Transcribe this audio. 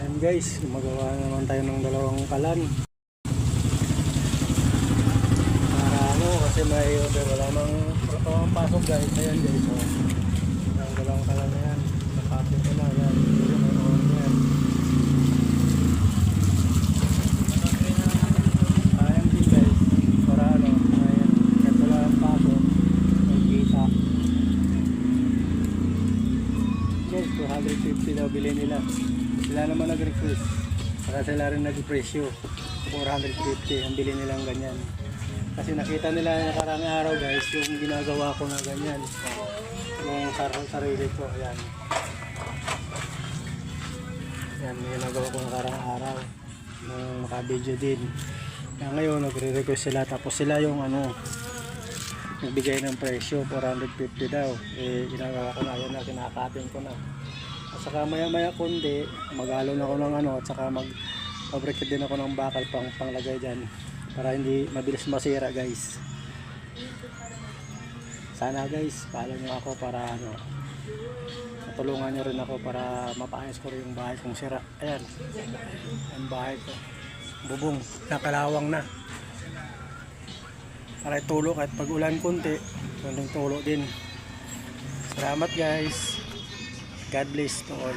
Ayan guys, gumagawa naman tayo ng dalawang kalan. Para ano, kasi may order, wala mang pasok guys. Ayan guys, so, ang dalawang kalan na yan. Nakapin ko na, ayan. Ayan. Ayan din guys, para ano, ayan. Kahit wala ang pasok, may kita. Guys, 250 daw bilhin nila. Sila naman nag-request, saka sila rin nag-presyo 450 ang bili nilang ganyan, kasi nakita nila nakarang araw guys yung ginagawa ko na ganyan, yung sarili ko. Ayan, yan yung ginagawa ko nakarang araw nung maka-video din. Kaya ngayon nagre-request sila, tapos sila yung ano nagbigay ng presyo 450 daw. Ginagawa ko na, yan na, kinakatin ko na. At saka maya maya kundi maghalo na ako ng ano, at saka mag-fabricate din ako ng bakal panglagay dyan para hindi mabilis masira guys. Sana guys follow nyo ako para ano, matulungan nyo rin ako para mapaayos ko rin yung bahay kong sira. Ayan, ang bahay ko bubong, nakalawang na, para itulo kahit pag ulan kunti, tulo din. Salamat guys, God bless to all.